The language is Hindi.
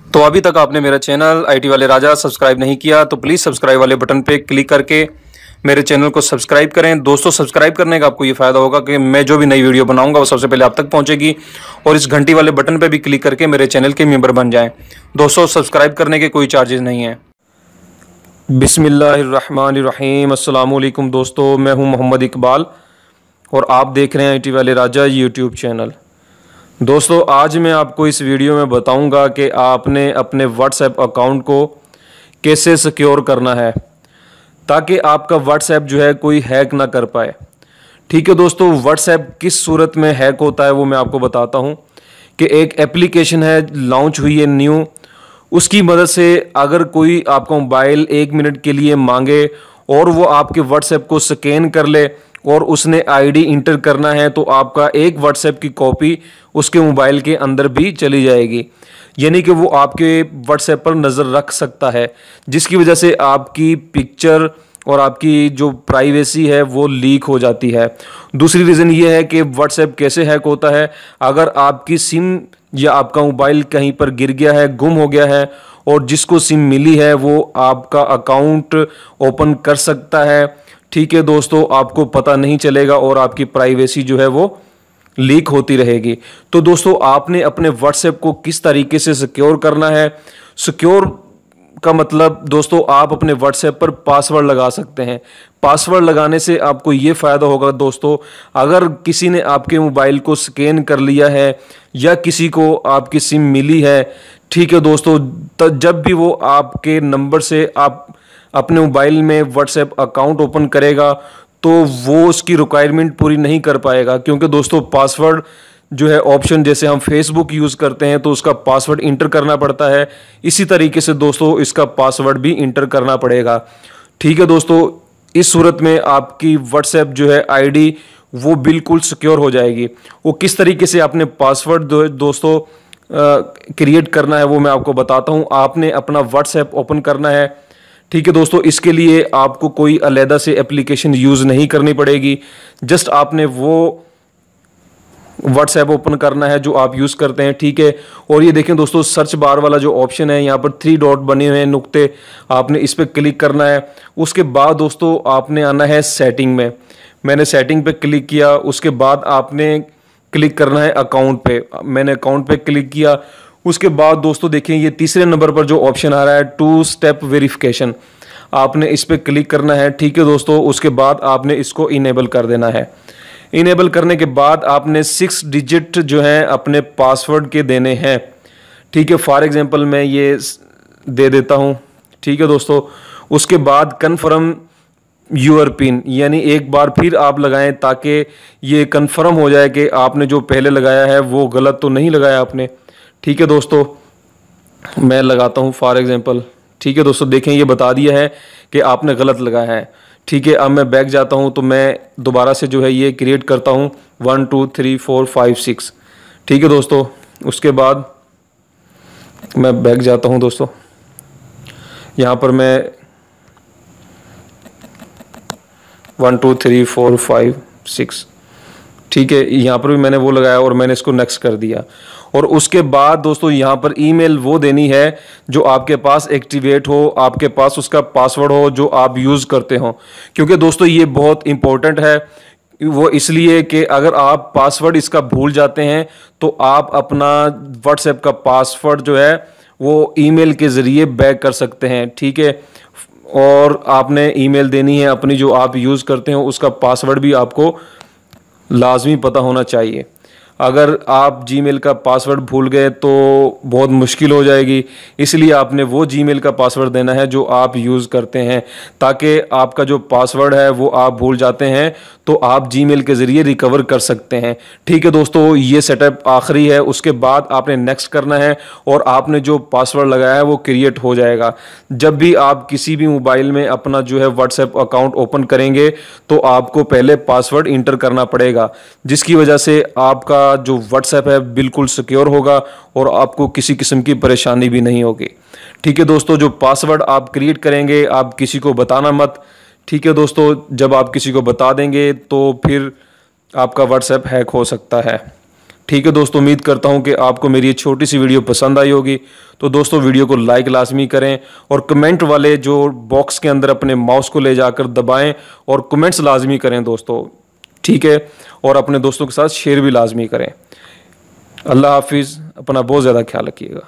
तो अभी तक आपने मेरा चैनल आईटी वाले राजा सब्सक्राइब नहीं किया तो प्लीज़ सब्सक्राइब वाले बटन पे क्लिक करके मेरे चैनल को सब्सक्राइब करें। दोस्तों, सब्सक्राइब करने का आपको ये फ़ायदा होगा कि मैं जो भी नई वीडियो बनाऊंगा वो सबसे पहले आप तक पहुंचेगी, और इस घंटी वाले बटन पे भी क्लिक करके मेरे चैनल के मेंबर बन जाएं। दोस्तों, सब्सक्राइब करने के कोई चार्जेस नहीं हैं। बिस्मिल्लाहिर्रहमानिर्रहीम। अस्सलाम वालेकुम दोस्तों, मैं हूँ मोहम्मद इकबाल और आप देख रहे हैं आईटी वाले राजा यूट्यूब चैनल। दोस्तों, आज मैं आपको इस वीडियो में बताऊंगा कि आपने अपने व्हाट्सएप अकाउंट को कैसे सिक्योर करना है ताकि आपका व्हाट्सएप जो है कोई हैक ना कर पाए। ठीक है दोस्तों, व्हाट्सएप किस सूरत में हैक होता है वो मैं आपको बताता हूं कि एक एप्लीकेशन है, लॉन्च हुई है न्यू, उसकी मदद से अगर कोई आपका मोबाइल 1 मिनट के लिए मांगे और वो आपके व्हाट्सएप को स्कैन कर ले और उसने आईडी इंटर करना है तो आपका एक व्हाट्सएप की कॉपी उसके मोबाइल के अंदर भी चली जाएगी। यानी कि वो आपके व्हाट्सएप पर नज़र रख सकता है, जिसकी वजह से आपकी पिक्चर और आपकी जो प्राइवेसी है वो लीक हो जाती है। दूसरी रीज़न ये है कि व्हाट्सएप कैसे हैक होता है, अगर आपकी सिम या आपका मोबाइल कहीं पर गिर गया है, गुम हो गया है और जिसको सिम मिली है वो आपका अकाउंट ओपन कर सकता है। ठीक है दोस्तों, आपको पता नहीं चलेगा और आपकी प्राइवेसी जो है वो लीक होती रहेगी। तो दोस्तों, आपने अपने व्हाट्सएप को किस तरीके से सिक्योर करना है। सिक्योर का मतलब दोस्तों, आप अपने व्हाट्सएप पर पासवर्ड लगा सकते हैं। पासवर्ड लगाने से आपको ये फ़ायदा होगा दोस्तों, अगर किसी ने आपके मोबाइल को स्कैन कर लिया है या किसी को आपकी सिम मिली है, ठीक है दोस्तों, तो जब भी वो आपके नंबर से आप अपने मोबाइल में व्हाट्सएप अकाउंट ओपन करेगा तो वो उसकी रिक्वायरमेंट पूरी नहीं कर पाएगा, क्योंकि दोस्तों पासवर्ड जो है ऑप्शन, जैसे हम फेसबुक यूज़ करते हैं तो उसका पासवर्ड इंटर करना पड़ता है, इसी तरीके से दोस्तों इसका पासवर्ड भी इंटर करना पड़ेगा। ठीक है दोस्तों, इस सूरत में आपकी व्हाट्सएप जो है आईडी वो बिल्कुल सिक्योर हो जाएगी। वो किस तरीके से आपने पासवर्ड दोस्तों क्रिएट करना है वो मैं आपको बताता हूँ। आपने अपना व्हाट्सएप ओपन करना है। ठीक है दोस्तों, इसके लिए आपको कोई अलहदा से एप्लीकेशन यूज़ नहीं करनी पड़ेगी, जस्ट आपने वो व्हाट्सएप ओपन करना है जो आप यूज़ करते हैं। ठीक है, और ये देखें दोस्तों, सर्च बार वाला जो ऑप्शन है, यहाँ पर 3 डॉट बने हुए हैं, नुक्ते, आपने इस पर क्लिक करना है। उसके बाद दोस्तों आपने आना है सेटिंग में। मैंने सेटिंग पे क्लिक किया, उसके बाद आपने क्लिक करना है अकाउंट पे। मैंने अकाउंट पे क्लिक किया। उसके बाद दोस्तों देखें, ये तीसरे नंबर पर जो ऑप्शन आ रहा है 2 स्टेप वेरिफिकेशन, आपने इस पर क्लिक करना है। ठीक है दोस्तों, उसके बाद आपने इसको इनेबल कर देना है। इनेबल करने के बाद आपने 6 डिजिट जो हैं अपने पासवर्ड के देने हैं। ठीक है, फॉर एग्जांपल मैं ये दे देता हूँ। ठीक है दोस्तों, उसके बाद कन्फर्म यूर पिन, यानी एक बार फिर आप लगाएं ताकि ये कन्फर्म हो जाए कि आपने जो पहले लगाया है वो गलत तो नहीं लगाया आपने। ठीक है दोस्तों, मैं लगाता हूँ फॉर एग्जांपल। ठीक है दोस्तों, देखें ये बता दिया है कि आपने गलत लगाया है। ठीक है, अब मैं बैक जाता हूँ तो मैं दोबारा से जो है ये क्रिएट करता हूँ 1 2 3 4 5 6। ठीक है दोस्तों, उसके बाद मैं बैक जाता हूँ दोस्तों, यहाँ पर मैं 1 2 3 4 5 6, ठीक है, यहाँ पर भी मैंने वो लगाया और मैंने इसको नेक्स्ट कर दिया। और उसके बाद दोस्तों यहाँ पर ईमेल वो देनी है जो आपके पास एक्टिवेट हो, आपके पास उसका पासवर्ड हो जो आप यूज़ करते हो, क्योंकि दोस्तों ये बहुत इंपॉर्टेंट है। वो इसलिए कि अगर आप पासवर्ड इसका भूल जाते हैं तो आप अपना व्हाट्सएप का पासवर्ड जो है वो ईमेल के ज़रिए बैक कर सकते हैं। ठीक है, और आपने ईमेल देनी है अपनी जो आप यूज़ करते हो, उसका पासवर्ड भी आपको लाजमी पता होना चाहिए। अगर आप जीमेल का पासवर्ड भूल गए तो बहुत मुश्किल हो जाएगी, इसलिए आपने वो जीमेल का पासवर्ड देना है जो आप यूज़ करते हैं, ताकि आपका जो पासवर्ड है वो आप भूल जाते हैं तो आप जीमेल के ज़रिए रिकवर कर सकते हैं। ठीक है दोस्तों, ये सेटअप आखिरी है। उसके बाद आपने नेक्स्ट करना है और आपने जो पासवर्ड लगाया है वो क्रिएट हो जाएगा। जब भी आप किसी भी मोबाइल में अपना जो है व्हाट्सएप अकाउंट ओपन करेंगे तो आपको पहले पासवर्ड इंटर करना पड़ेगा, जिसकी वजह से आपका जो व्हाट्सएप है बिल्कुल सिक्योर होगा और आपको किसी किस्म की परेशानी भी नहीं होगी। ठीक है दोस्तों, जो पासवर्ड आप क्रिएट करेंगे आप किसी को बताना मत। ठीक है दोस्तों, जब आप किसी को बता देंगे तो फिर आपका व्हाट्सएप हैक हो सकता है। ठीक है दोस्तों, उम्मीद करता हूं कि आपको मेरी ये छोटी सी वीडियो पसंद आई होगी। तो दोस्तों वीडियो को लाइक लाजमी करें और कमेंट वाले जो बॉक्स के अंदर अपने माउस को ले जाकर दबाएं और कमेंट्स लाजमी करें दोस्तों, ठीक है। और अपने दोस्तों के साथ शेयर भी लाजमी करें। अल्लाह हाफिज़, अपना बहुत ज़्यादा ख्याल रखिएगा।